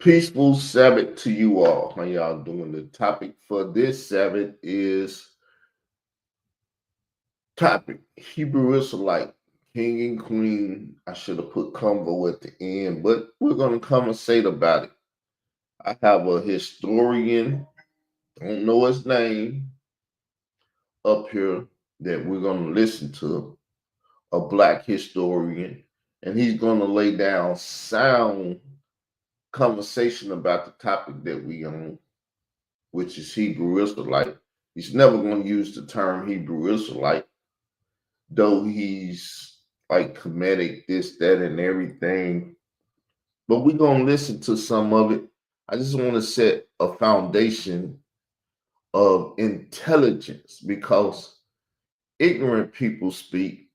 Peaceful Sabbath to you all. How y'all doing? The topic for this Sabbath is topic Hebrew Israelite, King and Queen. I should have put combo at the end, but we're gonna conversate about it. I have a historian, don't know his name, up here that we're gonna listen to, a black historian, and he's gonna lay down sound conversation about the topic that we on, which is Hebrew Israelite. He's never going to use the term Hebrew Israelite, though he's like comedic, this, that, and everything. But we're going to listen to some of it. I just want to set a foundation of intelligence because ignorant people speak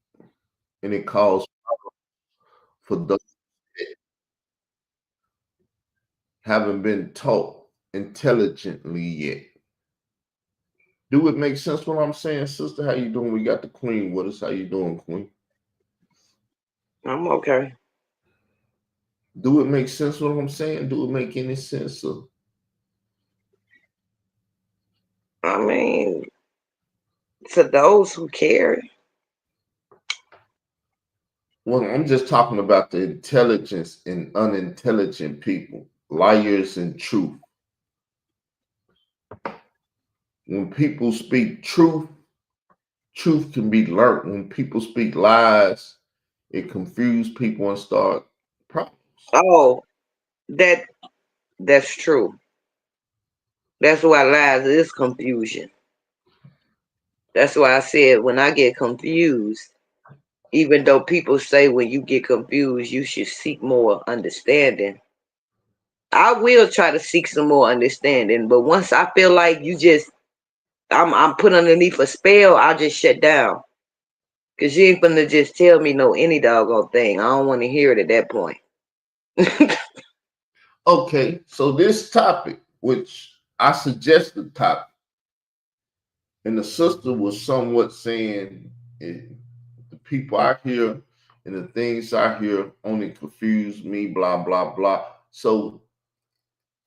and it calls for those that haven't been taught intelligently yet. Do it make sense what I'm saying, sister? How you doing? We got the queen with us. How you doing, queen? I'm okay. Do it make sense what I'm saying? Do it make any sense? I mean, to those who care, Well, I'm just talking about the intelligence in unintelligent people, liars and truth. When people speak truth, truth can be learned. When people speak lies, it confuses people and start problems. oh, that that's true. That's why lies is confusion. That's why I said when I get confused, even though people say when you get confused, you should seek more understanding. I will try to seek some more understanding, but once I feel like I'm put underneath a spell, I'll just shut down. Cause you ain't gonna just tell me no any doggone thing. I don't want to hear it at that point. Okay, so this topic, which I suggested topic, and the sister was somewhat saying the people I hear and the things I hear only confuse me, blah, blah, blah. So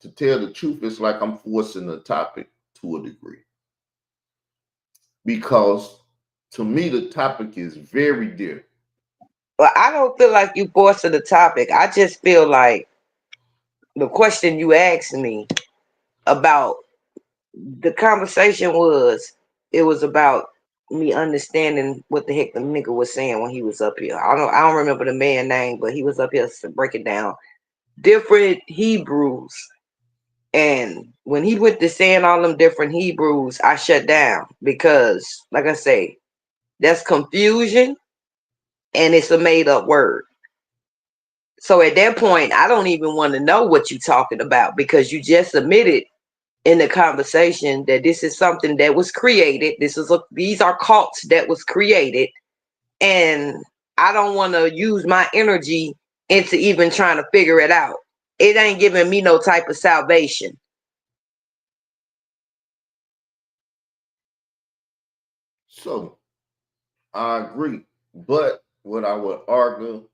to tell the truth, it's like I'm forcing the topic to a degree. Because to me, the topic is very dear. Well, I don't feel like you forcing the topic. I just feel like the question you asked me about the conversation it was about me understanding what the heck the nigga was saying when he was up here. I don't remember the man name, but he was up here to break it down. Different Hebrews. And when he went to saying all them different Hebrews, I shut down because, like I say, that's confusion and it's a made up word. So at that point, I don't even want to know what you're talking about because you just admitted in the conversation that this is something that was created. These are cults that was created, and I don't want to use my energy into even trying to figure it out. It ain't giving me no type of salvation. So I agree. But what I would argue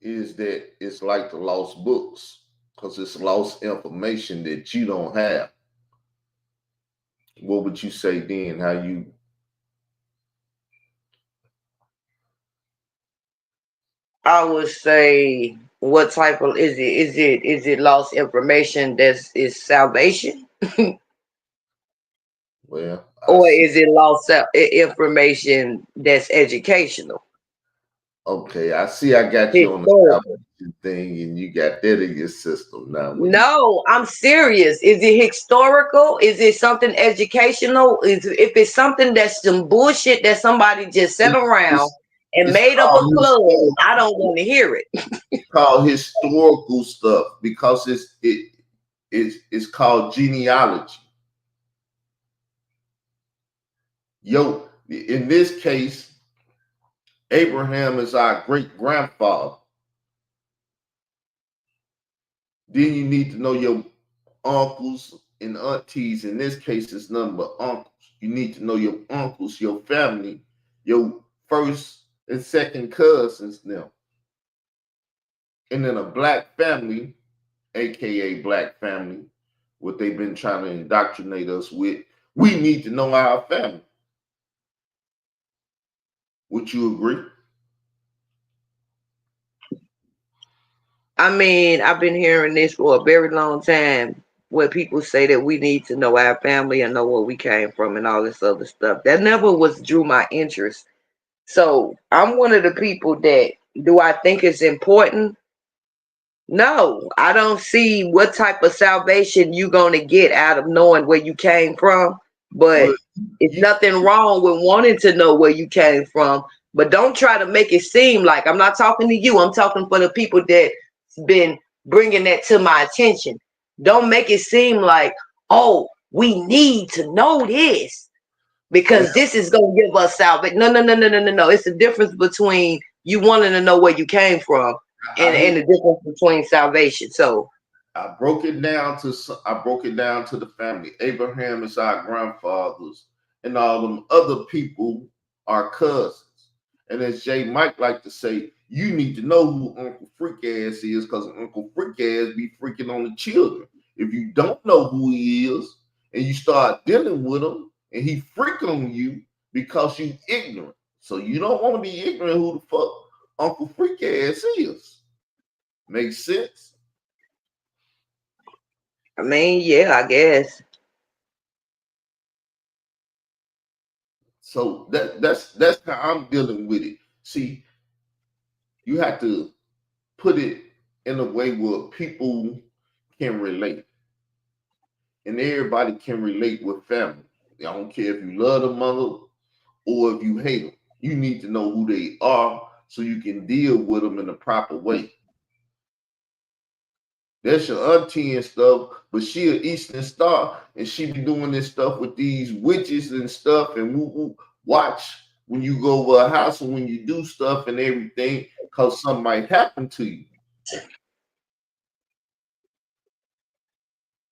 is that it's like the lost books because it's lost information that you don't have. What would you say then? How you I would say, what type of is it? Is it lost information that is salvation, well, I or see. is it lost information that's educational, Okay, I see. I got you on the historical? salvation thing, and you got that in your system now. When you No, I'm serious. Is it historical? Is it something educational? If it's something that's some bullshit that somebody just sat it's, around it's, and it's made up a called club, I don't want to hear it. historical stuff because it's called genealogy. Yo, in this case, Abraham is our great grandfather. Then you need to know your uncles and aunties. In this case, it's nothing but uncles. You need to know your uncles, your family, your first and second cousins now. And then a black family, aka black family, what they've been trying to indoctrinate us with, we need to know our family. Would you agree? I mean, I've been hearing this for a very long time where people say that we need to know our family and know where we came from and all this other stuff. That never was drew my interest. So I'm one of the people that do I think it's important? No, I don't see what type of salvation you gonna get out of knowing where you came from. But Well, it's you nothing wrong with wanting to know where you came from. But don't try to make it seem like I'm not talking to you. I'm talking for the people that's been bringing that to my attention. Don't make it seem like, oh, we need to know this well, because this is gonna give us salvation. No, no, no, no, no, no, no. It's the difference between you wanting to know where you came from I and hate the difference between salvation. So I broke it down to the family. Abraham is our grandfathers, and all them other people are cousins. And as Jay Mike like to say, you need to know who Uncle Freak Ass is because Uncle Freak Ass be freaking on the children. If you don't know who he is and you start dealing with him and he freak on you because you ignorant. So you don't want to be ignorant who the fuck Uncle Freak Ass is. Makes sense? I mean, yeah, I guess. So that's how I'm dealing with it. See, you have to put it in a way where people can relate, and everybody can relate with family. I don't care if you love the mother or if you hate them. You need to know who they are so you can deal with them in the proper way. That's your auntie and stuff, but she an Eastern Star, and she be doing this stuff with these witches and stuff. And watch when you go over a house and when you do stuff and everything, cause something might happen to you.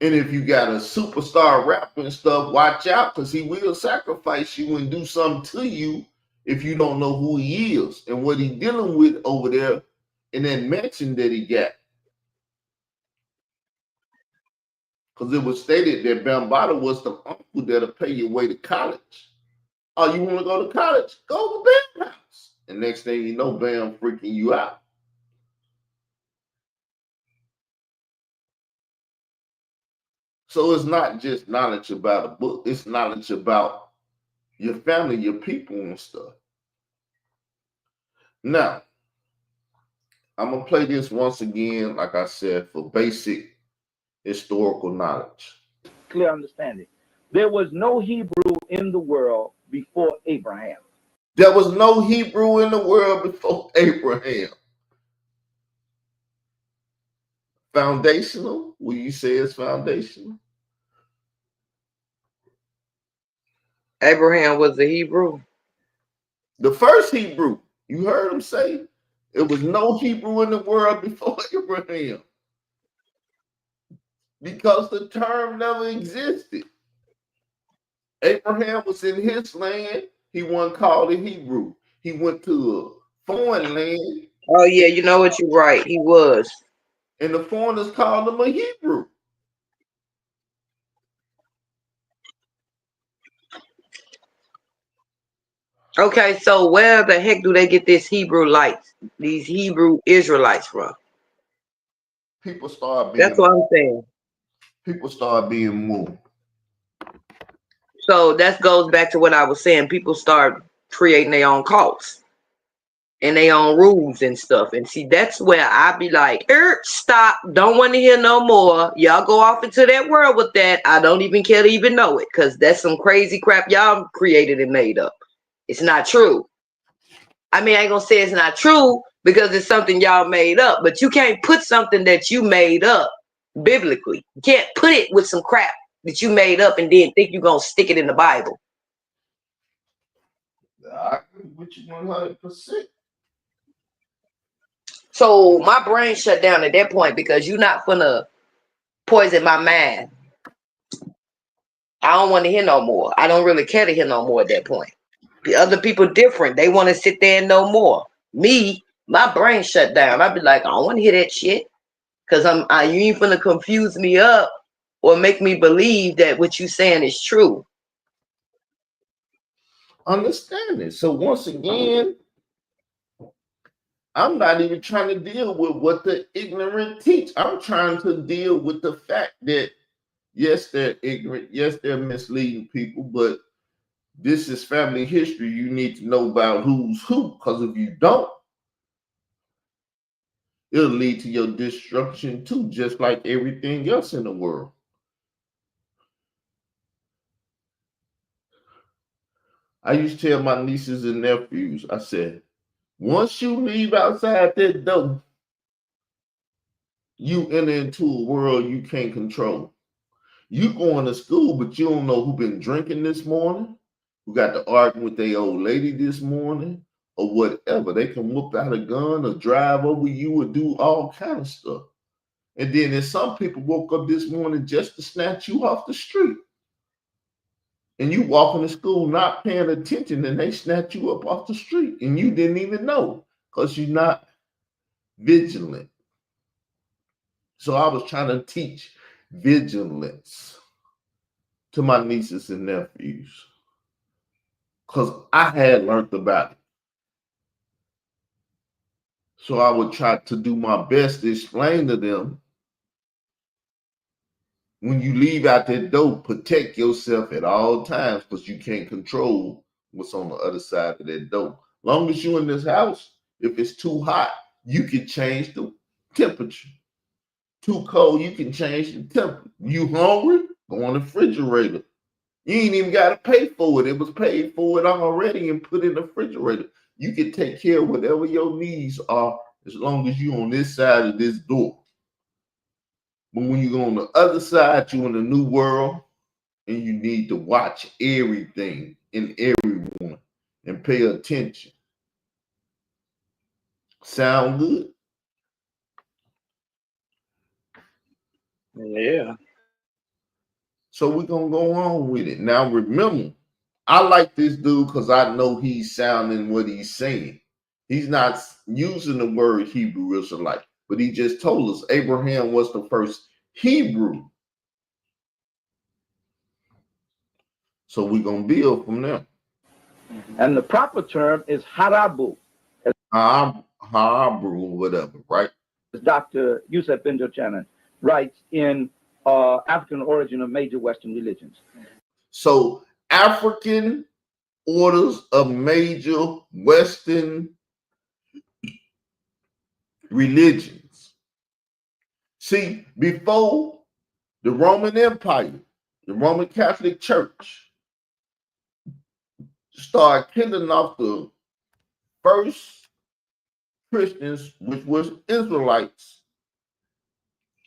And if you got a superstar rapper and stuff, watch out, cause he will sacrifice you and do something to you if you don't know who he is and what he dealing with over there in that mansion that he got. Because it was stated that Bambata was the uncle that'll pay your way to college. Oh, you want to go to college? Go to Bam house. And next thing you know, Bam freaking you out. So it's not just knowledge about a book, it's knowledge about your family, your people, and stuff. Now, I'm going to play this once again, like I said, for basic historical knowledge. Clear understanding. There was no Hebrew in the world before Abraham. There was no Hebrew in the world before Abraham. Foundational? Will you say it's foundational? Abraham was a Hebrew. The first Hebrew, you heard him say, it was no Hebrew in the world before Abraham because the term never existed. Abraham was in his land. He wasn't called a Hebrew. He went to a foreign land, Oh yeah, you know what? You're right. He was. and the foreigners called him a Hebrew. Okay, so where the heck do they get this Hebrew lights, these Hebrew Israelites from? People start That's being what I'm saying. people start being moved. So that goes back to what I was saying. People start creating their own cults and their own rules and stuff. And see, that's where I be like, stop. Don't want to hear no more. Y'all go off into that world with that. I don't even care to even know it because that's some crazy crap y'all created and made up. It's not true. I mean, I ain't gonna say it's not true because it's something y'all made up, but you can't put something that you made up biblically. You can't put it with some crap that you made up and then think you're gonna stick it in the Bible. I agree with you 100%. So my brain shut down at that point because you're not gonna poison my mind. I don't want to hear no more. I don't really care to hear no more at that point. The other people different. They want to sit there and know more. Me, my brain shut down. I'd be like, I don't want to hear that shit. Cause you ain't finna confuse me up or make me believe that what you saying is true. Understand it. So once again, I'm not even trying to deal with what the ignorant teach. I'm trying to deal with the fact that yes, they're ignorant, yes, they're misleading people, but this is family history. You need to know about who's who, because if you don't, it'll lead to your destruction too, just like everything else in the world. I used to tell my nieces and nephews, I said, once you leave outside that door, you enter into a world you can't control. You going to school, but you don't know who been drinking this morning, who got to argue with their old lady this morning, or whatever. They can whoop out a gun or drive over you or do all kind of stuff. And then there's some people woke up this morning just to snatch you off the street. And you walking to school not paying attention and they snatch you up off the street and you didn't even know because you're not vigilant. So I was trying to teach vigilance to my nieces and nephews because I had learned about it. So I would try to do my best to explain to them, when you leave out that door, protect yourself at all times because you can't control what's on the other side of that door. Long as you're in this house, if it's too hot, you can change the temperature. Too cold, you can change the temperature. You hungry? Go on the refrigerator. You ain't even got to pay for it. It was paid for it already and put in the refrigerator. You can take care of whatever your needs are as long as you're on this side of this door. But when you go on the other side, you're in a new world and you need to watch everything and everyone and pay attention. Sound good? Yeah. So we're going to go on with it. Now, remember, I like this dude because I know he's sounding what he's saying. He's not using the word Hebrew Israelite, but he just told us Abraham was the first Hebrew. So we're going to build from there. And the proper term is harabu, Hebrew or whatever, right? as Dr. Yusuf Benjamin writes in African Origin of Major Western Religions. So African orders of major Western religions. See, before the Roman Empire, the Roman Catholic Church started killing off the first Christians, which was Israelites.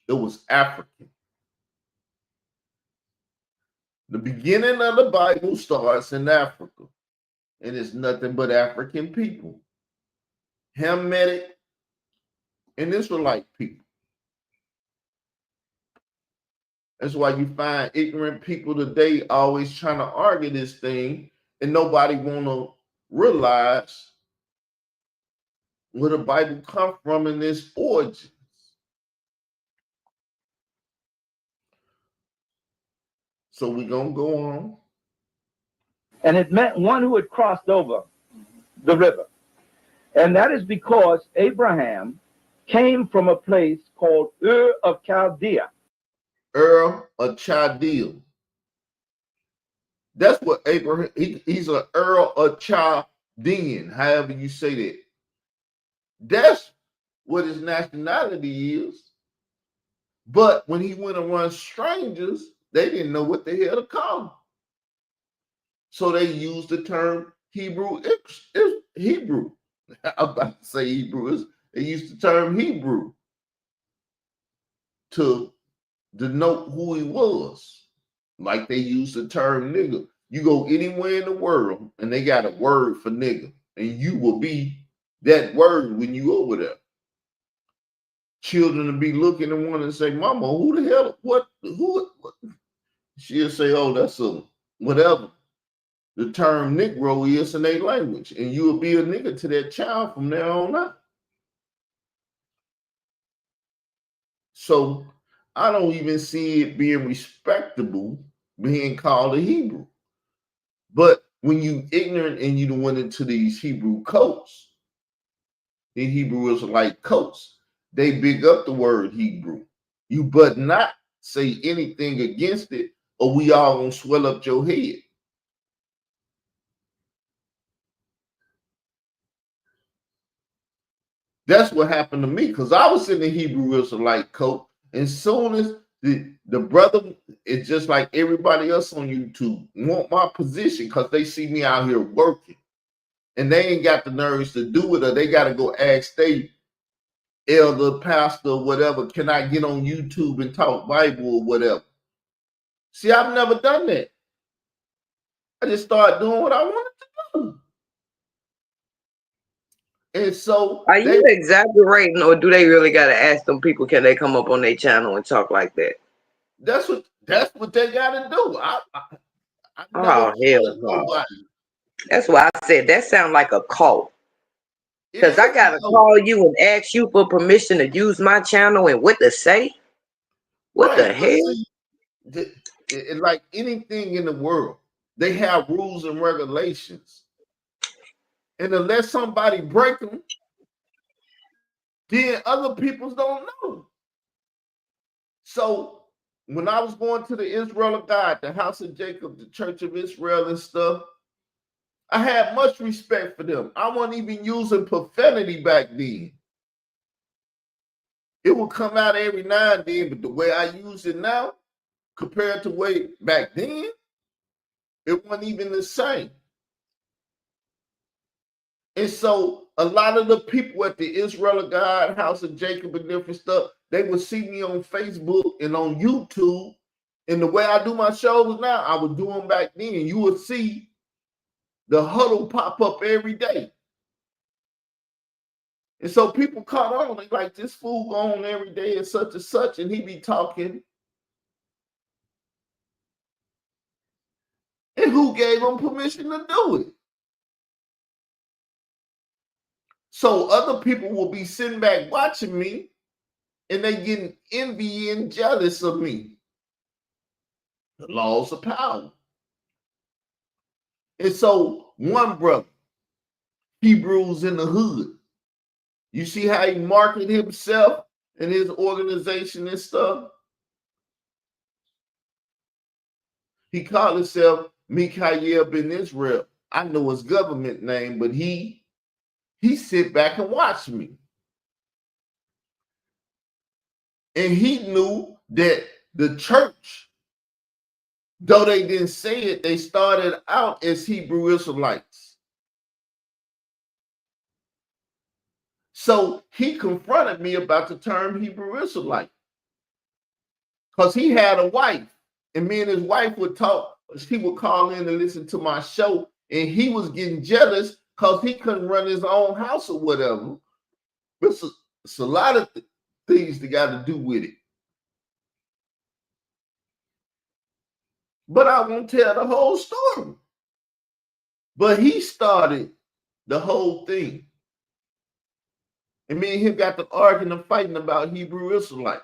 It was African. The beginning of the Bible starts in Africa, and it's nothing but African people, Hamitic and Israelite people. That's why you find ignorant people today always trying to argue this thing, and nobody want to realize where the Bible come from in its origins. So we're going to go on. And it meant one who had crossed over the river. And that is because Abraham came from a place called Ur of Chaldea. Ur of Chaldea. That's what Abraham, he's an Ur of Chaldean, however you say that. That's what his nationality is. But when he went around strangers, they didn't know what the hell to call him. So they used the term Hebrew. Hebrew. I'm about to say Hebrew. They used the term Hebrew to denote who he was. Like they used the term nigga. You go anywhere in the world and they got a word for nigga, and you will be that word when you over there. Children will be looking and want to say, Mama, who the hell, what? She'll say, oh, that's a whatever the term Negro is in their language. And you'll be a nigga to that child from now on out. So I don't even see it being respectable being called a Hebrew. But when you ignorant and you went into these Hebrew cults, the Hebrew Israelite cults, they big up the word Hebrew. You but not say anything against it, or we all gonna swell up your head. That's what happened to me because I was in the Hebrew Israelite cult. And soon as the brother is just like everybody else on YouTube, want my position because they see me out here working. And they ain't got the nerves to do it, or they got to go ask they elder, pastor, whatever, can I get on YouTube and talk Bible or whatever? See, I've never done that. I just started doing what I wanted to do. And so Are you exaggerating, or do they really got to ask them people, can they come up on their channel and talk like that? that's what they got to do. I never Oh, hell told no. nobody. That's why I said that sounds like a cult. It Because I is got to call you and ask you for permission to use my channel and what to say? What the right. But hell? see, like anything in the world, they have rules and regulations. And unless somebody break them, then other people don't know. So when I was going to the Israel of God, the house of Jacob, the church of Israel and stuff, I had much respect for them. I wasn't even using profanity back then. It would come out every now and then, but the way I use it now, compared to way back then, it wasn't even the same. And so a lot of the people at the Israel of God, house of Jacob and different stuff, they would see me on Facebook and on YouTube. And the way I do my shows now, I would do them back then. You would see the huddle pop up every day. And so people caught on. They like, this fool go on every day and such, and he be talking. And who gave him permission to do it? So other people will be sitting back watching me, and they getting envy and jealous of me. The laws of power. And so one brother, Hebrews in the hood, you see how he marketed himself and his organization and stuff? He called himself Mikael ben Israel. I know his government name, but he sit back and watch me. And he knew that the church, though they didn't say it, they started out as Hebrew Israelites. So he confronted me about the term Hebrew Israelite because he had a wife, and me and his wife would talk. She would call in and listen to my show, and he was getting jealous because he couldn't run his own house or whatever. It's a lot of things that got to do with it. But I won't tell the whole story. But he started the whole thing. And me and him got to arguing and fighting about Hebrew Israelite.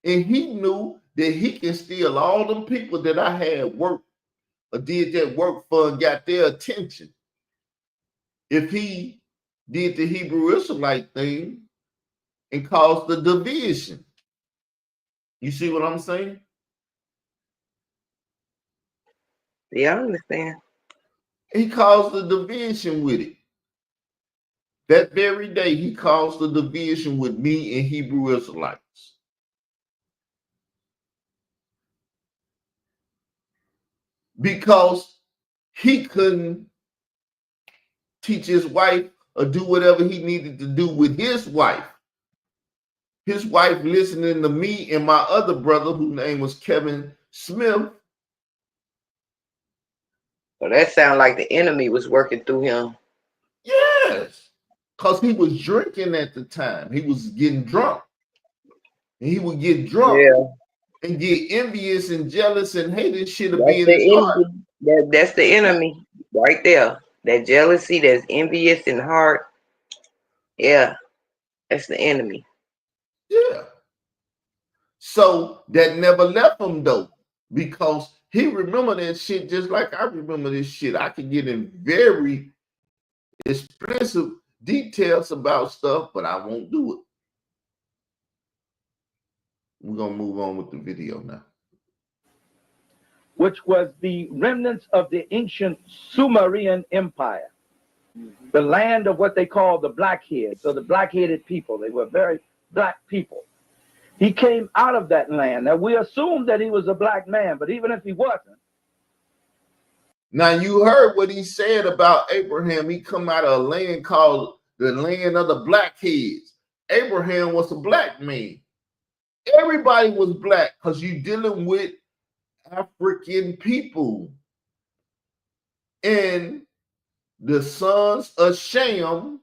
And he knew that he can steal all them people that I had worked or did that work for and got their attention. If he did the Hebrew Israelite thing and caused the division. You see what I'm saying? Yeah, I understand. He caused the division with it. That very day, he caused the division with me and Hebrew Israelites. Because he couldn't teach his wife or do whatever he needed to do with his wife. His wife listening to me and my other brother, whose name was Kevin Smith. So that sounds like the enemy was working through him. Yes. Because he was drinking at the time. He was getting drunk. And he would get drunk and get envious and jealous and hating shit to be in his heart. That's the enemy right there. That jealousy, that's envious in the heart. Yeah, that's the enemy. Yeah. So that never left him though, because he remembered that shit just like I remember this shit. I can get in very explicit details about stuff, but I won't do it. We're gonna move on with the video now. Which was the remnants of the ancient Sumerian Empire, the land of what they call the blackheads, or the black-headed people. They were very black people. He came out of that land. Now, we assume that he was a black man, but even if he wasn't. Now, you heard what he said about Abraham. He come out of a land called the land of the blackheads. Abraham was a black man. Everybody was black because you're dealing with African people. And the sons of Shem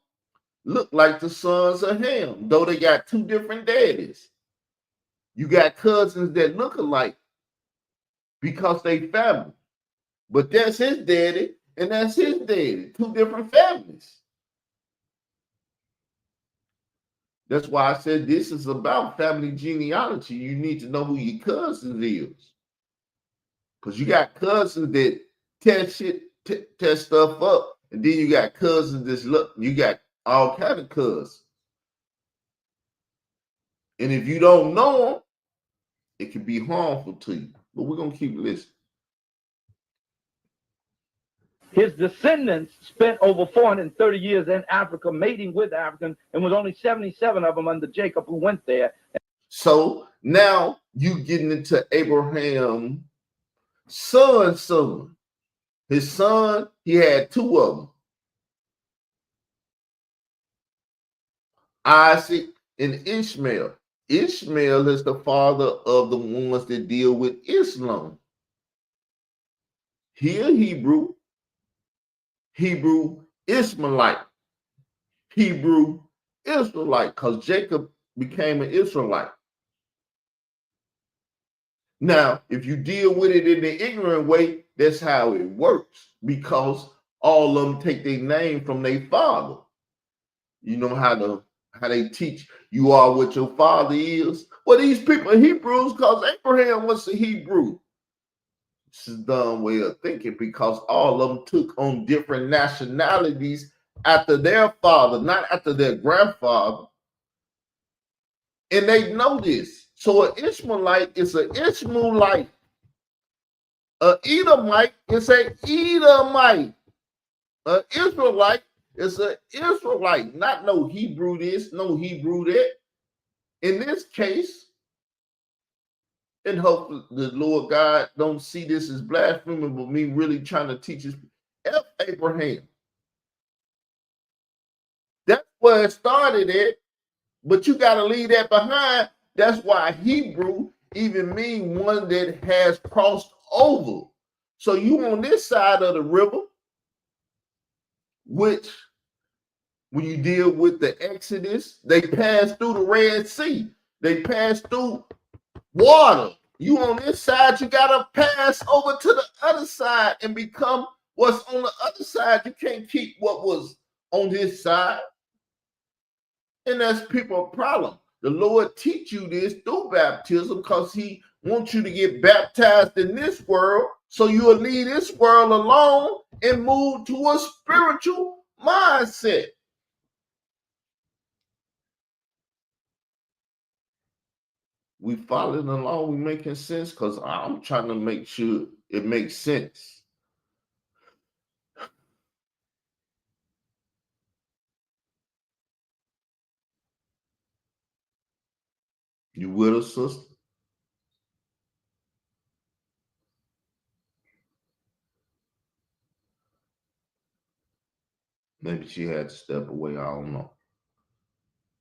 look like the sons of Ham, though they got two different daddies. You got cousins that look alike because they family. But that's his daddy and that's his daddy. Two different families. That's why I said this is about family genealogy. You need to know who your cousins is. Because you got cousins that test stuff up. And then you got cousins that's look, you got all kind of cousins. And if you don't know them, it can be harmful to you. But we're going to keep listening. His descendants spent over 430 years in Africa mating with Africans, and was only 77 of them under Jacob who went there. So now you getting into Abraham's son. His son, he had two of them. Isaac and Ishmael. Ishmael is the father of the ones that deal with Islam. He a Hebrew Ishmaelite, Hebrew Israelite, because Jacob became an Israelite. Now, if you deal with it in the ignorant way, that's how it works, because all of them take their name from their father. You know how they teach you are what your father is. Well, these people are Hebrews because Abraham was a Hebrew. This is a dumb way of thinking, because all of them took on different nationalities after their father, not after their grandfather. And they know this. So an Ishmaelite is an Ishmaelite. An Edomite is an Edomite. An Israelite is an Israelite. Not no Hebrew this, no Hebrew that. In this case, and hope the Lord God don't see this as blasphemy, but me really trying to teach his F Abraham. That's where it started at, but you got to leave that behind. That's why Hebrew even mean one that has crossed over. So you on this side of the river, which when you deal with the Exodus, they passed through the Red Sea. They passed through water. You on this side, you gotta pass over to the other side and become what's on the other side. You can't keep what was on this side. And that's people's problem. The Lord teach you this through baptism because he wants you to get baptized in this world so you'll leave this world alone and move to a spiritual mindset. We following along, we making sense, because I'm trying to make sure it makes sense. You with us, sister? Maybe she had to step away. I don't know.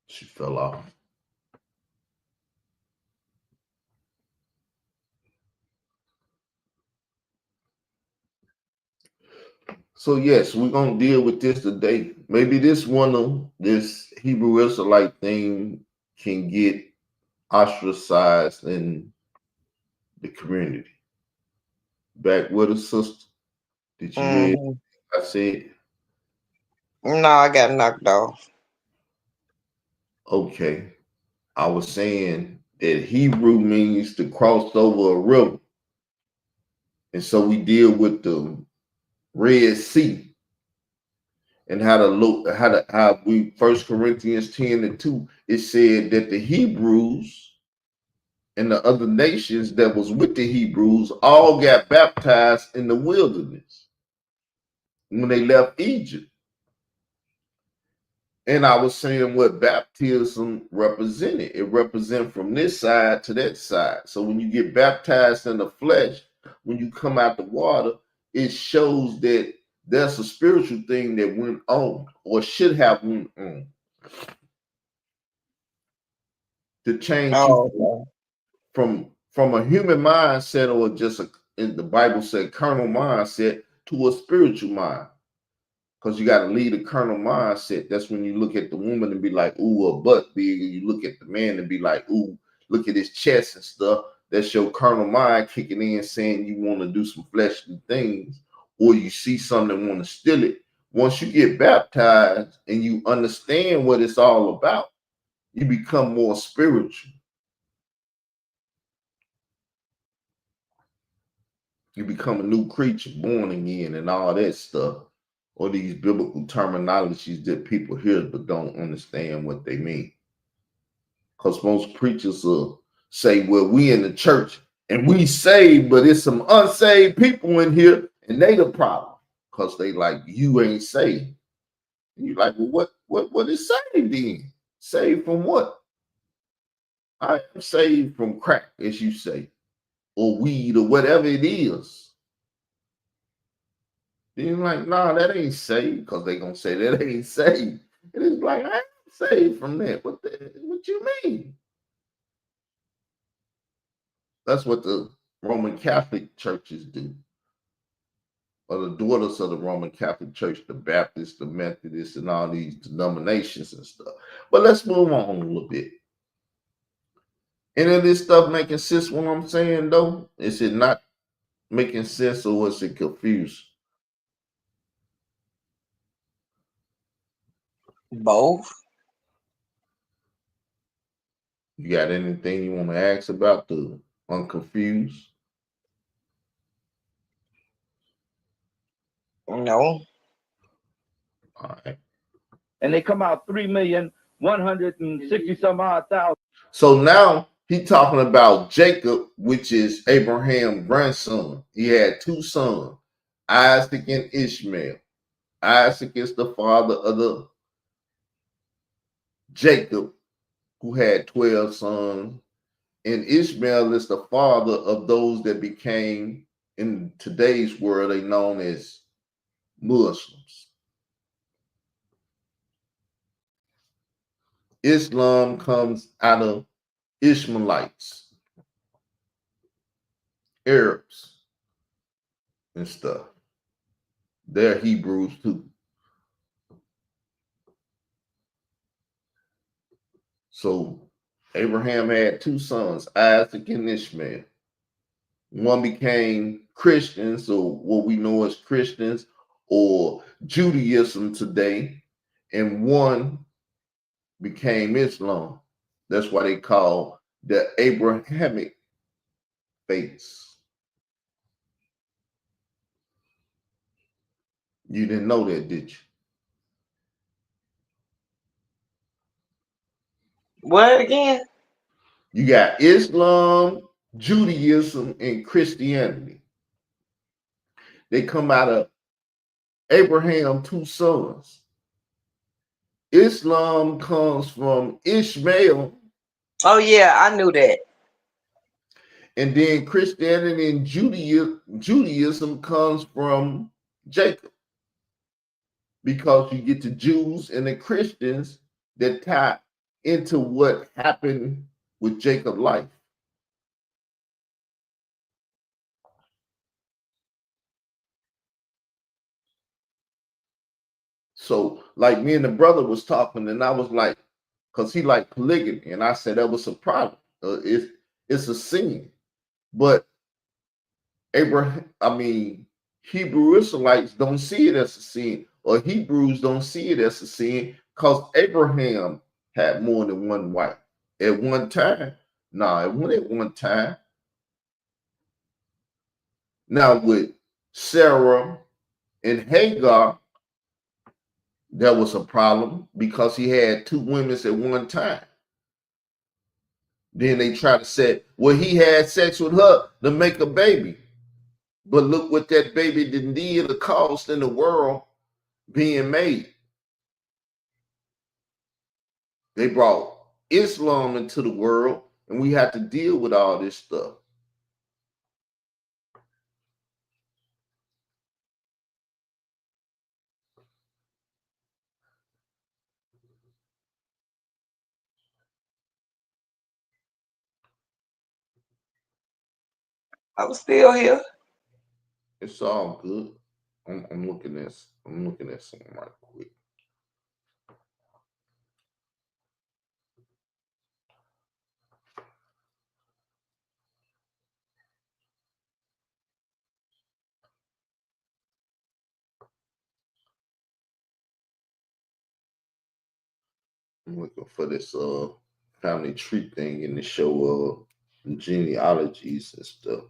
She fell off. So yes, we're gonna deal with this today. Maybe this Hebrew Israelite thing can get ostracized in the community. Back with us, sister. Did you hear I said? No, I got knocked off. Okay. I was saying that Hebrew means to cross over a river. And so we deal with the Red Sea and how we First Corinthians 10 and 2, it said that the Hebrews and the other nations that was with the Hebrews all got baptized in the wilderness when they left Egypt. And I was saying what baptism represented. It represents from this side to that side. So when you get baptized in the flesh, when you come out the water, it shows that there's a spiritual thing that went on or should have went on to change you Oh, from a human mindset or just in the Bible said carnal mindset to a spiritual mind. Because you got to lead a carnal mindset. That's when you look at the woman and be like, ooh, a butt big. And you look at the man and be like, ooh, look at his chest and stuff. That's your carnal mind kicking in saying you want to do some fleshly things, or you see something and want to steal it. Once you get baptized and you understand what it's all about, you become more spiritual. You become a new creature, born again, and all that stuff. Or these biblical terminologies that people hear but don't understand what they mean. Because most preachers will say, well, we in the church and we saved, but it's some unsaved people in here and they the problem. Because they like, you ain't saved. And you're like, well, what is saved then? Saved from what? I am saved from crack, as you say, or weed or whatever it is. Then you're like, nah, that ain't saved, because they gonna say that ain't saved. And it's like, I ain't saved from that. What you mean? That's what the Roman Catholic churches do, or the daughters of the Roman Catholic Church, the Baptists, the Methodists, and all these denominations and stuff. But let's move on a little bit. Any of this stuff making sense what I'm saying, though? Is it not making sense, or is it confused? both. You got anything you want to ask about the unconfused? No. All right. And they come out 3,160 some odd thousand. So now he talking about Jacob, which is Abraham's grandson. He had two sons, Isaac and Ishmael. Isaac is the father of the Jacob, who had 12 sons, and Ishmael is the father of those that became, in today's world, they known as Muslims. Islam comes out of Ishmaelites, Arabs, and stuff. They're Hebrews too. So Abraham had two sons, Isaac and Ishmael. One became Christians, or what we know as Christians, or Judaism today, and one became Islam. That's why they call the Abrahamic faiths. You didn't know that, did you? What again? You got Islam, Judaism, and Christianity. They come out of Abraham, two sons. Islam comes from Ishmael, Oh yeah, I knew that. and then Christianity and Judaism comes from Jacob, because you get the Jews and the Christians that tie into what happened with Jacob's life. So, like me and the brother was talking, and I was like, because he like polygamy, and I said that was a problem. It's a sin, but Hebrew Israelites don't see it as a sin, or Hebrews don't see it as a sin, because Abraham had more than one wife at one time. Nah, it went at one time. Now with Sarah and Hagar, there was a problem because he had two women at one time. Then they try to say, well, he had sex with her to make a baby. But look what that baby did, the cost in the world being made. They brought Islam into the world, and we had to deal with all this stuff. I'm still here. It's all good. I'm looking at something right quick. I'm looking for this family tree thing in the show genealogies and stuff.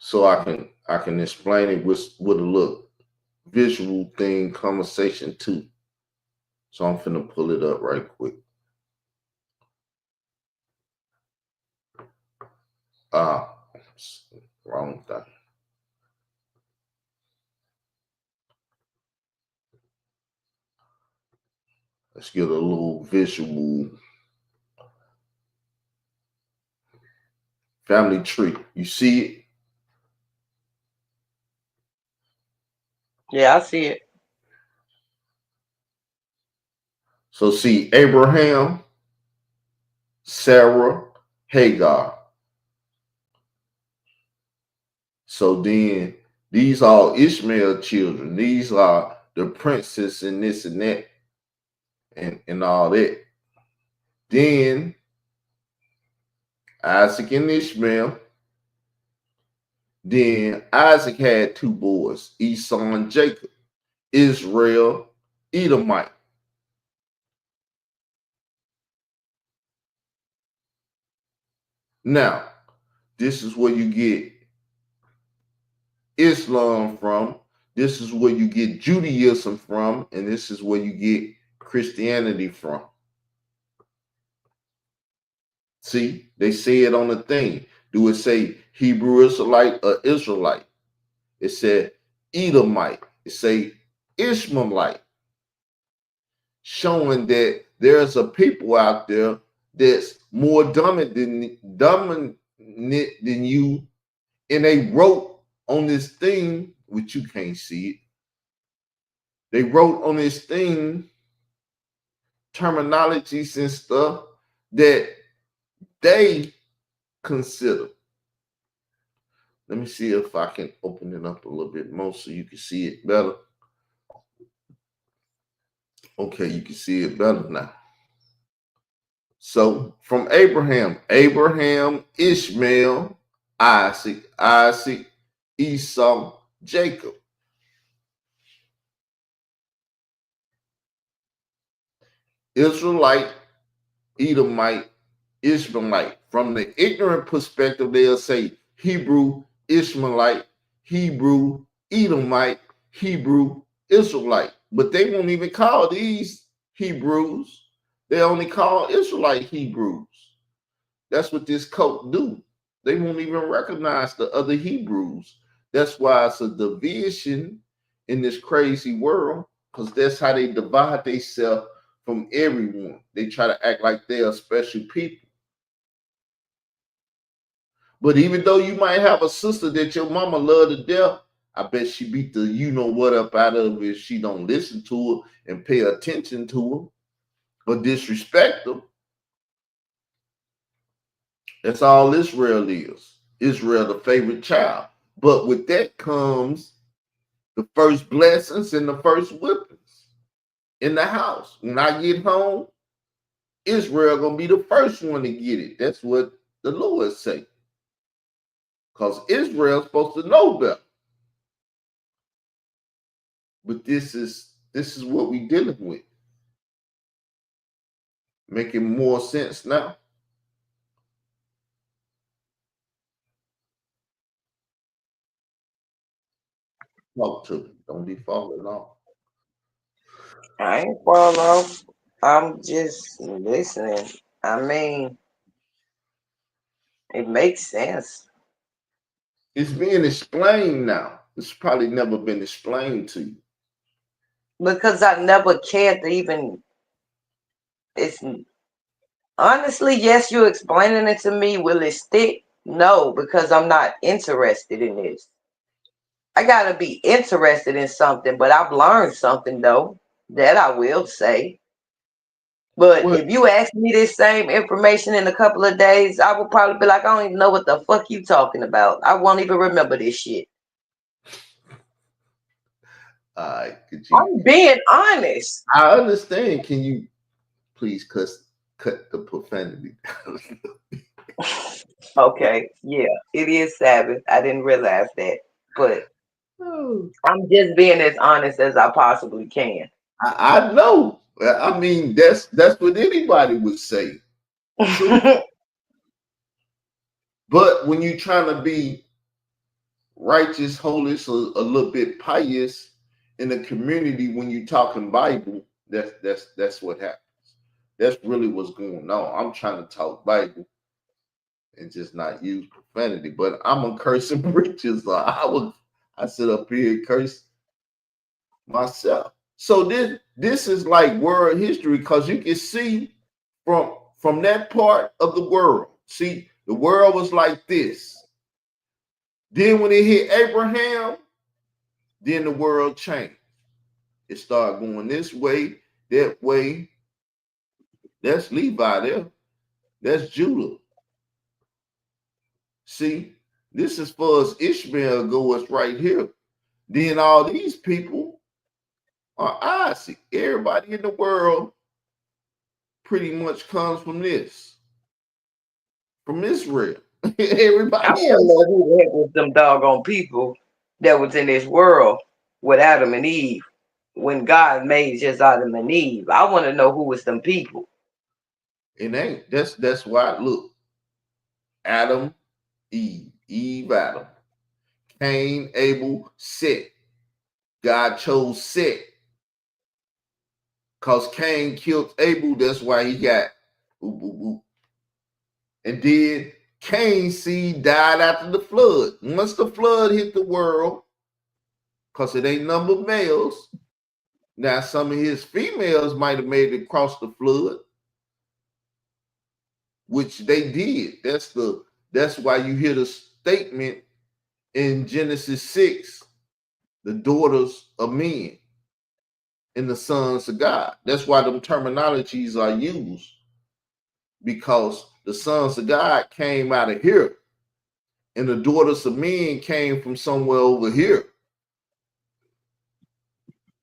So I can explain it with a look visual thing conversation too. So I'm finna pull it up right quick. Wrong thing. Let's get a little visual family tree. You see it? Yeah, I see it. So see Abraham, Sarah, Hagar. So then these are Ishmael children. These are the princes and this and that and all that. Then Isaac and Ishmael. Then Isaac had two boys, Esau and Jacob, Israel, Edomite. Now, this is where you get Islam from. This is where you get Judaism from. And this is where you get Christianity from. See, they say it on the thing. Do it say Hebrew Israelite or Israelite? It said Edomite. It say Ishmaelite. Showing that there's a people out there that's more dominant than you, and they wrote on this thing, which you can't see it. They wrote on this thing terminologies and stuff that they consider. Let me see if I can open it up a little bit more so you can see it better. Okay, you can see it better now. So from Abraham, Ishmael, Isaac, Esau, Jacob. Israelite, Edomite, Ishmaelite. From the ignorant perspective, they'll say Hebrew, Ishmaelite, Hebrew, Edomite, Hebrew, Israelite. But they won't even call these Hebrews. They only call Israelite Hebrews. That's what this cult do. They won't even recognize the other Hebrews. That's why it's a division in this crazy world, because that's how they divide themselves from everyone. They try to act like they are special people. But even though you might have a sister that your mama love to death, I bet she beat the you know what up out of if she don't listen to her and pay attention to her, but disrespect her. That's all Israel is. Israel, the favorite child. But with that comes the first blessings and the first whippings in the house. When I get home, Israel gonna be the first one to get it. That's what the Lord say. Because Israel's supposed to know better. But this is what we dealing with. Making more sense now. Talk to me. Don't be falling off. I ain't falling off. I'm just listening. I mean, it makes sense It's being explained now. It's probably never been explained to you. because I never cared to even. It's honestly, yes, you explaining it to me. Will it stick? No, because I'm not interested in this. I gotta be interested in something, but I've learned something though. That I will say. But Well, if you ask me this same information in a couple of days, I will probably be like, I don't even know what the fuck you talking about. I won't even remember this shit. could you? I'm being honest. I understand. Can you please cut the profanity down? Okay, yeah, it is Sabbath. I didn't realize that. But Oh, I'm just being as honest as I possibly can. I know. I mean, that's what anybody would say. True. But when you're trying to be righteous, holy, so a little bit pious in the community, when you're talking Bible, that's what happens. That's really what's going on. I'm trying to talk Bible and just not use profanity, but I'm a cursing preacher, so I sit up here and curse myself. So this is like world history because you can see from that part of the world. See, the world was like this. Then when it hit Abraham, then the world changed. It started going this way, that way. That's Levi there. That's Judah. See, this is far as Ishmael goes right here. Then all these people are Isaac. Everybody in the world pretty much comes from this, from Israel. I Everybody want to else. know who the heck was them doggone people that was in this world with Adam and Eve when God made just Adam and Eve. I want to know who was them people. It ain't. That's why. Look, Adam, Eve, Adam, Cain, Abel, Seth. God chose Seth because Cain killed Abel. That's why he got. Ooh, ooh, ooh. And then Cain's seed died after the flood. Once the flood hit the world, because it ain't number of males. Now, some of his females might have made it across the flood, which they did. That's why you hear the statement in Genesis 6, the daughters of men and the sons of God. That's why them terminologies are used, because the sons of God came out of here, and the daughters of men came from somewhere over here.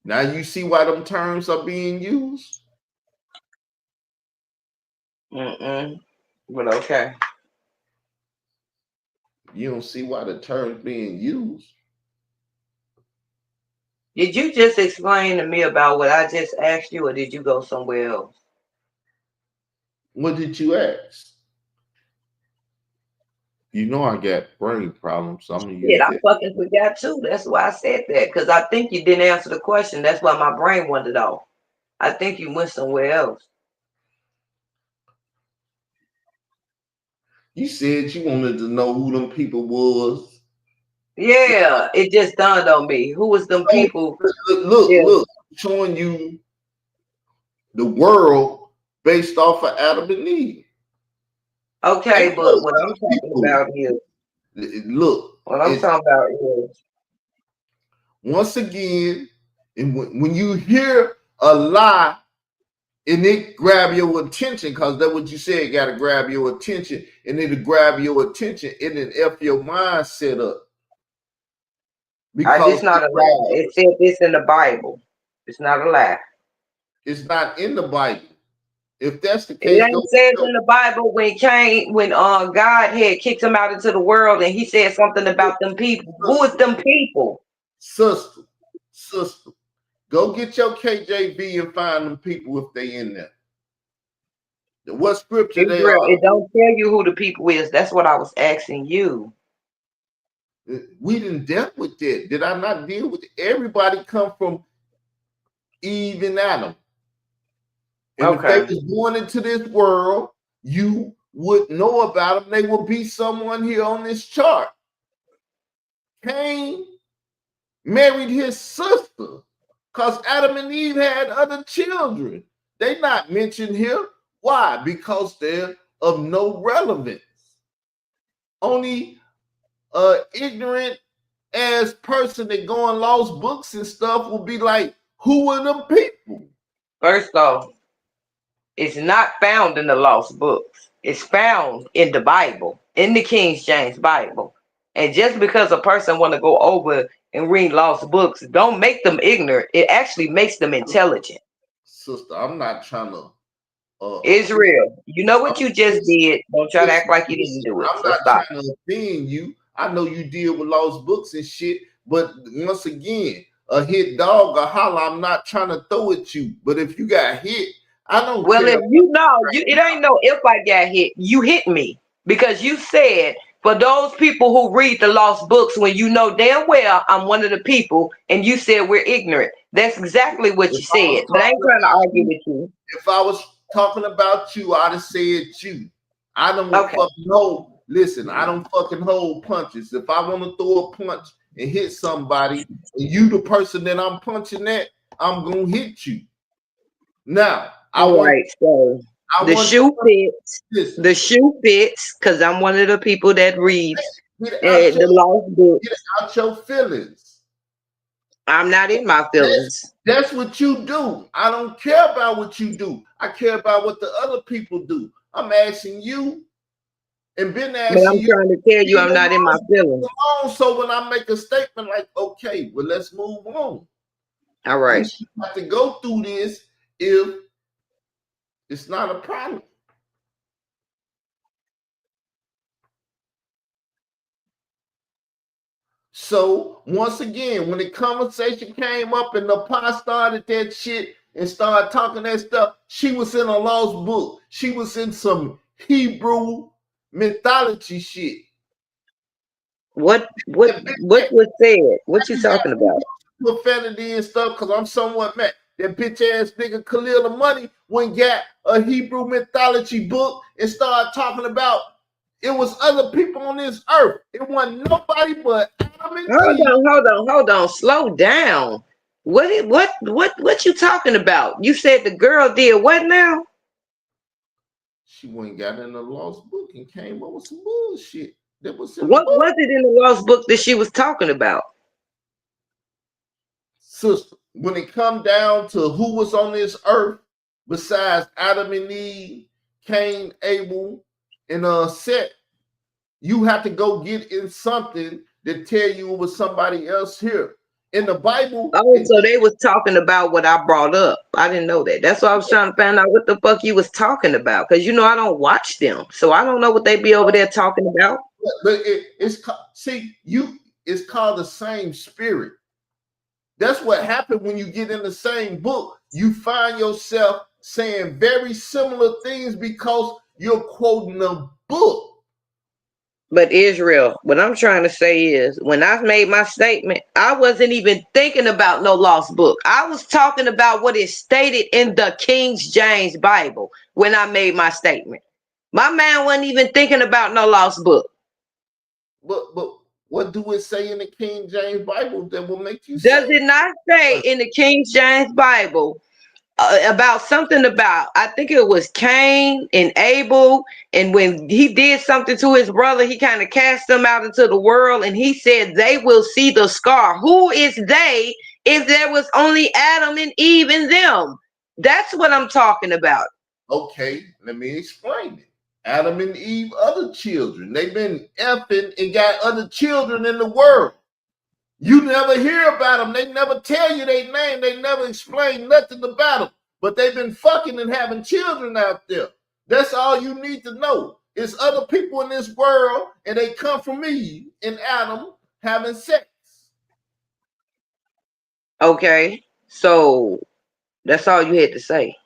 Now you see why them terms are being used? But okay. You don't see why the terms being used. Did you just explain to me about what I just asked you, or did you go somewhere else? What did you ask? You know I got brain problems, so I'm gonna Shit, use I that. fucking forgot too. That's why I said that, because I think you didn't answer the question. That's why my brain wandered off. I think you went somewhere else. You said you wanted to know who them people was. Yeah, it just dawned on me. Who was them So, people? look, Yeah. look, showing you the world based off of Adam and Eve. Okay, Ain't but no what I'm other talking people. about is Look, what I'm it's talking about is once again, and when you hear a lie and it grab your attention, because that's what you said, got to grab your attention, and it'll grab your attention and then F your mindset up. this Because not a lie. It said this in the Bible. It's not a lie. it's not in the Bible. If that's the It case, go ain't says show. in the Bible when God had kicked him out into the world and he said something about them people. Who is them people? Sister, sister. Go get your KJV and find them people if they in there. What scripture they Israel, are. it don't tell you who the people is. That's what I was asking you. We didn't deal with that. Did I not deal with it? Everybody come from Eve and Adam. And if they Okay. was born into this world, you would know about them. They would be someone here on this chart. Cain married his sister because Adam and Eve had other children. They not mentioned here. Why? Because they're of no relevance. Only ignorant ass person that go in lost books and stuff will be like, who are them people? First off, it's not found in the lost books. It's found in the Bible, in the King James Bible. And just because a person want to go over and read lost books, don't make them ignorant. It actually makes them intelligent. Sister, I'm not trying to Israel, you know what you just did. Don't try to act like you didn't listen, do it. I'm So not stop. trying to offend you. I know you deal with lost books and shit, but once again, a hit dog or holler, I'm not trying to throw at you. But if you got hit, I don't Well, care. if you know, it ain't no if I got hit. You hit me because you said for those people who read the lost books when you know damn well I'm one of the people, and you said we're ignorant. That's exactly what If you I was said. But I ain't talking trying to about argue you, with you. if I was talking about you, I'd have said you. I don't Okay. fucking hold. Listen, I don't fucking hold punches. If I want to throw a punch and hit somebody, and you the person that I'm punching at, I'm gonna hit you. Now, All right. So I the want shoe fits. listen. The shoe fits because I'm one of the people that reads Get out the lost books. your feelings. I'm not in my feelings. That's what you do. I don't care about what you do. I care about what the other people do. I'm asking you and been But asking I'm you. trying to tell you I'm not in my feelings. So when I make a statement like, okay, well, let's move on. All right. We should have to go through this if it's not a problem. So once again, when the conversation came up and the pot started that shit and started talking that stuff, she was in a lost book. She was in some Hebrew mythology shit. What was said? What you talking about? Profanity and stuff, because I'm somewhat mad. That bitch ass nigga Khalil the Money went got a Hebrew mythology book and started talking about it was other people on this earth. It wasn't nobody but Adam and Eve. Hold on. Slow down. What you talking about? You said the girl did what now? She went and got in the lost book and came up with some bullshit that was in the What book. was it in the lost book that she was talking about? Sister, when it come down to who was on this earth besides Adam and Eve, Cain, Abel, and Seth, you have to go get in something that tell you it was somebody else here. In the Bible, Oh, so they was talking about what I brought up. I didn't know that. That's why I was trying to find out what the fuck you was talking about. Because I don't watch them. So I don't know what they be over there talking about. but it's called the same spirit. That's what happened when you get in the same book. You find yourself saying very similar things because you're quoting a book. But Israel, what I'm trying to say is when I made my statement, I wasn't even thinking about no lost book. I was talking about what is stated in the King James Bible when I made my statement. My man wasn't even thinking about no lost book. But what do it say in the King James Bible that will make you Does say it not say in the King James Bible about something about, I think it was Cain and Abel, and when he did something to his brother, he kind of cast them out into the world, and he said they will see the scar. Who is they if there was only Adam and Eve in them? That's what I'm talking about. okay, let me explain it. Adam and Eve, other children. They've been effing and got other children in the world. You never hear about them. They never tell you their name. They never explain nothing about them. But they've been fucking and having children out there. That's all you need to know. It's other people in this world, and they come from Eve and Adam having sex. Okay. So that's all you had to say.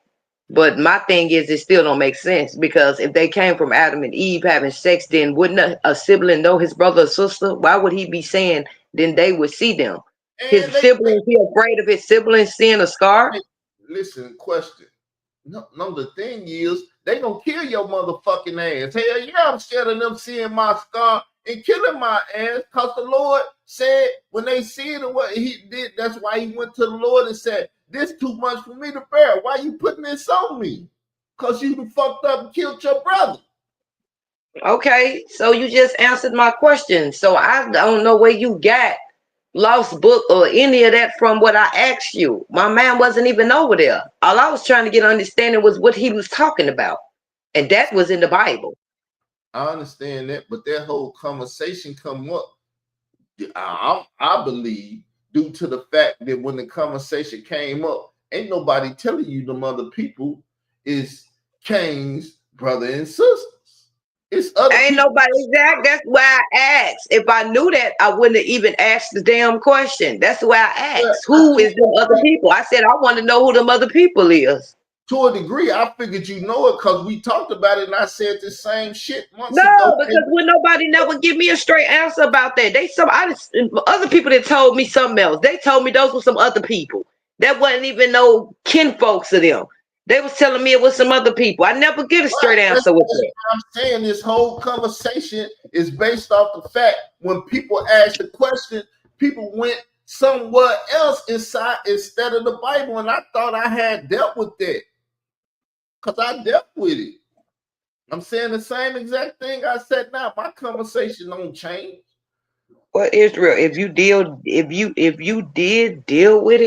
But my thing is, it still don't make sense, because if they came from Adam and Eve having sex, then wouldn't a sibling know his brother or sister? Why would he be saying then they would see them? His And siblings, he afraid of his siblings seeing a scar? listen, question. No, the thing is, they gonna kill your motherfucking ass. Hell yeah, I'm scared of them seeing my scar and killing my ass. Cause the Lord said when they see it, what he did, that's why he went to the Lord and said, "This too much for me to bear. Why you putting this on me? Cause you done fucked up and killed your brother." Okay, so you just answered my question. So I don't know where you got lost book or any of that from what I asked you. My man wasn't even over there. All I was trying to get understanding was what he was talking about. And that was in the Bible. I understand that, but that whole conversation come up, I believe, due to the fact that when the conversation came up, ain't nobody telling you them other people is Cain's brother and sisters. It's other Ain't people. nobody exact. That's why I asked. If I knew that, I wouldn't have even asked the damn question. That's why I But asked. Who is them other people? I said I want to know who them other people is. to a degree, I figured you know it because we talked about it and I said the same shit months ago. No, because when nobody never give me a straight answer about that. Other people that told me something else. They told me those were some other people. That wasn't even no kin folks of them. They was telling me it was some other people. I never get a straight answer with That's that. what I'm saying. This whole conversation is based off the fact when people asked the question, people went somewhere else inside instead of the Bible, and I thought I had dealt with that because I dealt with it. I'm saying the same exact thing I said now. My conversation don't change. Well, Israel, if you did dealt with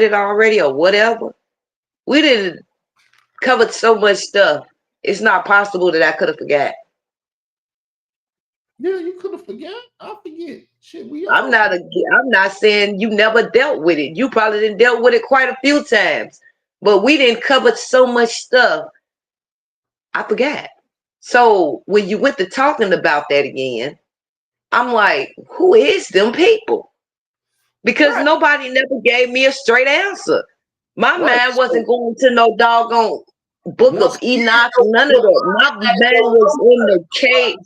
it already or whatever, we didn't covered so much stuff. It's not possible that I could have forgot. Yeah, you could have forget. I forget. Shit, we I'm all not a, I'm not saying you never dealt with it. You probably didn't dealt with it quite a few times, but we didn't cover so much stuff. I forgot. So when you went to talking about that again, I'm like, who is them people? Because right. nobody never gave me a straight answer. My Right. mind So wasn't going to no doggone book once of again, Enoch, none of your that. My mind gotta mind go was in nowhere. the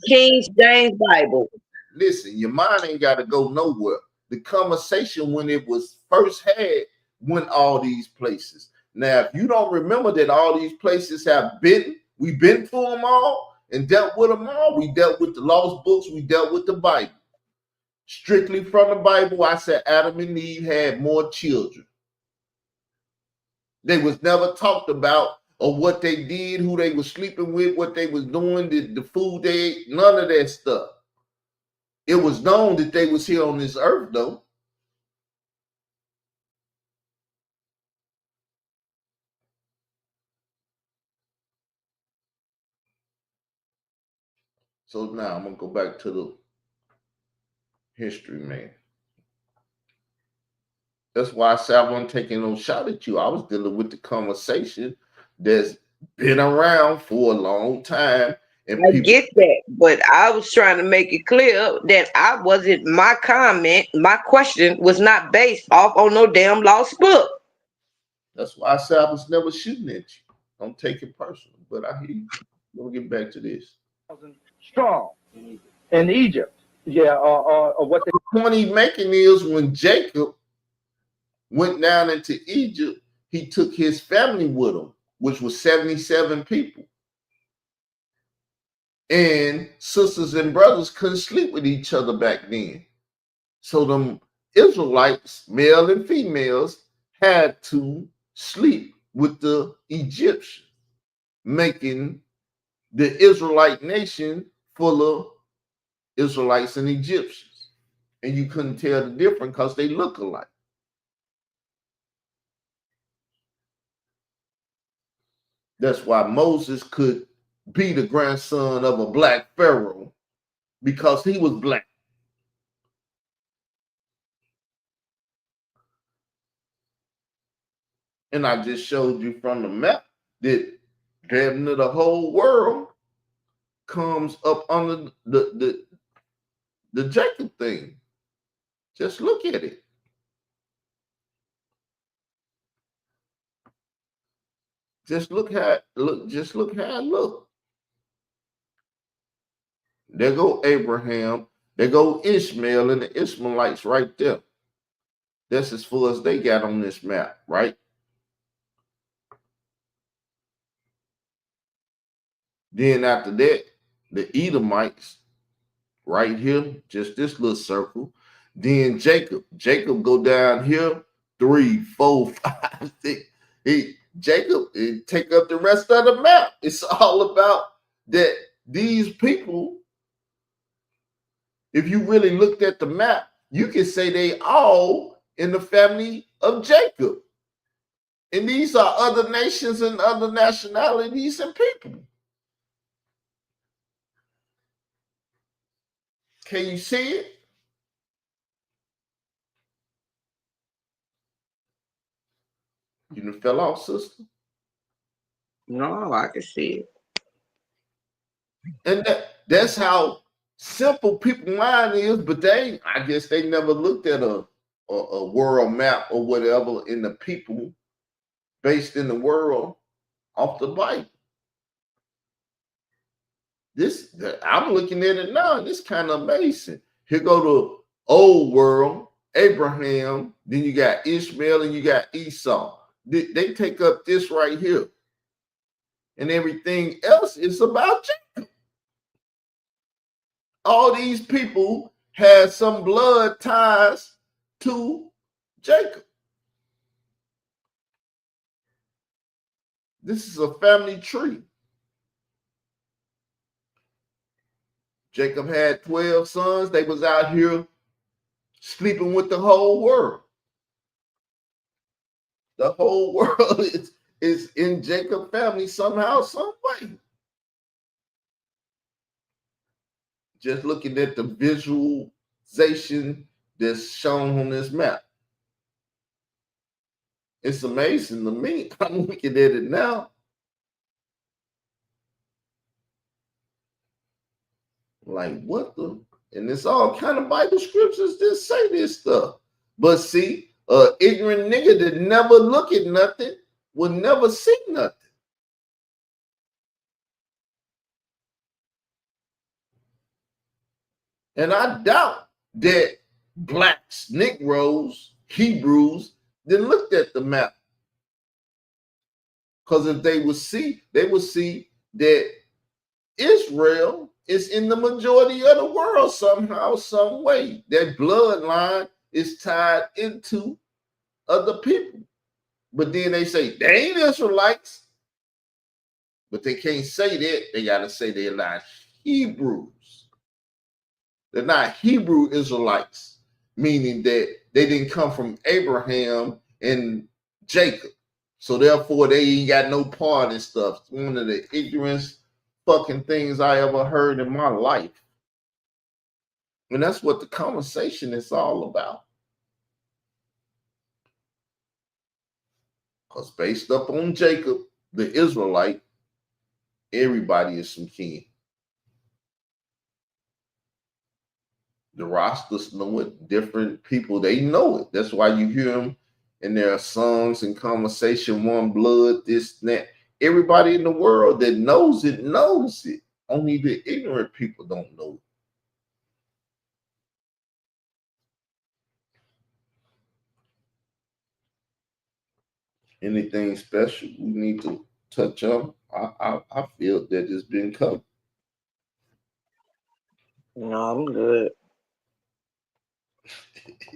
King James Bible. Listen, your mind ain't got to go nowhere. The conversation when it was first had went all these places. Now, if you don't remember that all these places we've been through them all and dealt with them all. We dealt with the lost books. We dealt with the Bible. Strictly from the Bible, I said Adam and Eve had more children. They was never talked about or what they did, who they was sleeping with, what they was doing, the food they ate, none of that stuff. It was known that they was here on this earth, though. So now I'm gonna go back to the history, man. That's why I said I wasn't taking no shot at you. I was dealing with the conversation that's been around for a long time, and I people. get that, but I was trying to make it clear that my question was not based off on no damn lost book. That's why I said I was never shooting at you. Don't take it personal, but I hear you. We'll get back to this. Strong in Egypt. Yeah, or what they. The point he's making is when Jacob went down into Egypt, he took his family with him, which was 77 people. And sisters and brothers couldn't sleep with each other back then. So them Israelites, male and females, had to sleep with the Egyptians, making the Israelite nation full of Israelites and Egyptians. And you couldn't tell the difference because they look alike. That's why Moses could be the grandson of a black pharaoh because he was black. And I just showed you from the map that damn near the whole world comes up under the Jacob thing. Just look at it. Just look how it look. Just look how it look. There go Abraham. There go Ishmael and the Ishmaelites right there. That's as far as they got on this map, right? Then after that, the Edomites right here, just this little circle. Then Jacob. Jacob go down here, 3, 4, 5, 6. Jacob take up the rest of the map. It's all about that these people, if you really looked at the map, you can say they all in the family of Jacob. And these are other nations and other nationalities and people. Can you see it? You done fell off, sister. No, I can see it. And that's how simple people mind is, but I guess they never looked at a world map or whatever in the people based in the world off the Bible. I'm looking at it now, and it's kind of amazing. Here go the old world, Abraham, then you got Ishmael and you got Esau. They take up this right here. And everything else is about Jacob. All these people had some blood ties to Jacob. This is a family tree. Jacob had 12 sons. They was out here sleeping with the whole world. The whole world is in Jacob's family somehow, some way. Just looking at the visualization that's shown on this map. It's amazing to me. I'm looking at it now. Like, what the? And it's all kind of Bible scriptures that say this stuff. But see, ignorant nigga that never look at nothing will never see nothing. And I doubt that blacks, Negroes, Hebrews, then looked at the map. Because if they would see that Israel is in the majority of the world somehow, some way. That bloodline is tied into other people. But then they say they ain't Israelites. But they can't say that. They got to say they're not Hebrews. They're not Hebrew Israelites, meaning that they didn't come from Abraham and Jacob. So therefore, they ain't got no part in stuff. It's one of the ignorance fucking things I ever heard in my life. And that's what the conversation is all about. Because based up on Jacob, the Israelite, everybody is some kin. The rosters know it, different people, they know it. That's why you hear them in their songs and conversation, one blood, this, that. Everybody in the world that knows it knows it. Only the ignorant people don't know it. Anything special we need to touch on? I feel that it's been covered. No, I'm good.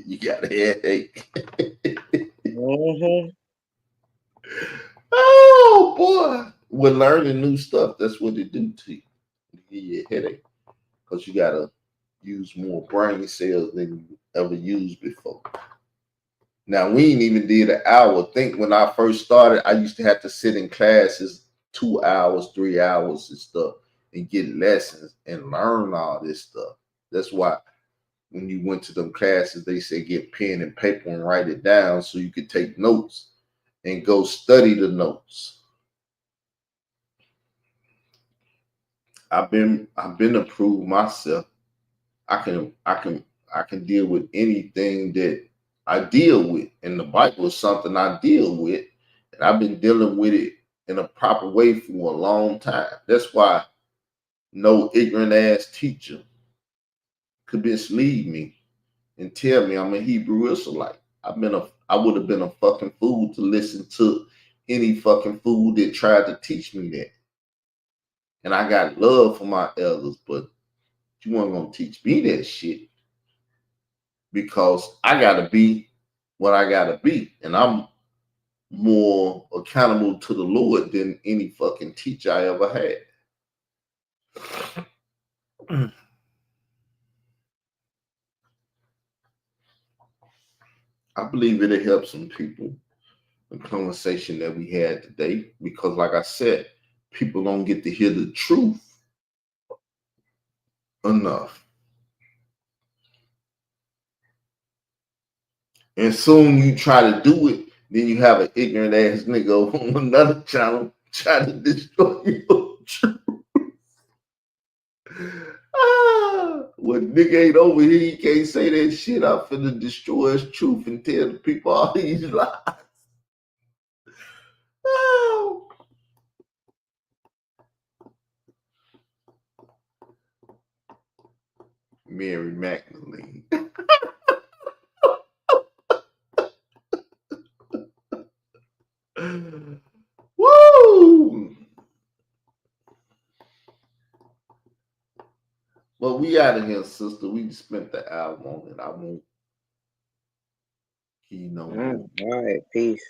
You got a headache. Mm-hmm. Oh boy. We're learning new stuff. That's what it do to you. It give you a headache. Because you gotta use more brain cells than you ever used before. Now we ain't even did an hour. Think when I first started, I used to have to sit in classes 2 hours, 3 hours and stuff and get lessons and learn all this stuff. That's why when you went to them classes, they say get pen and paper and write it down so you could take notes and go study the notes. I've been to prove myself. I can deal with anything that I deal with. And the Bible is something I deal with. And I've been dealing with it in a proper way for a long time. That's why no ignorant ass teacher could mislead me and tell me I'm a Hebrew Israelite. I would have been a fucking fool to listen to any fucking fool that tried to teach me that. And I got love for my elders, but you weren't gonna teach me that shit because I gotta be what I gotta be. And I'm more accountable to the Lord than any fucking teacher I ever had. I believe it'll help some people, the conversation that we had today, because like I said, people don't get to hear the truth enough. And soon you try to do it, then you have an ignorant ass nigga on another channel trying to destroy your truth. When nigga ain't over here, he can't say that shit. I'm finna destroy his truth and tell the people all these lies. Mary Magdalene. Woo! Well, we out of here, sister. We spent the hour on it. I won't keep no more. All right, peace.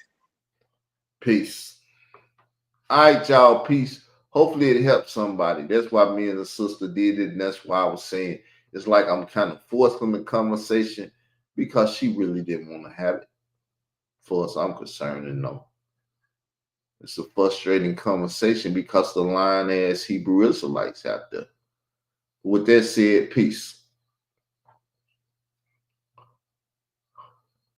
Peace. All right, y'all. Peace. Hopefully it helped somebody. That's why me and the sister did it, and that's why I was saying it's like I'm kind of forcing the conversation because she really didn't want to have it. For us, I'm concerned and no. It's a frustrating conversation because the lying ass Hebrew Israelites out there. With that said, peace.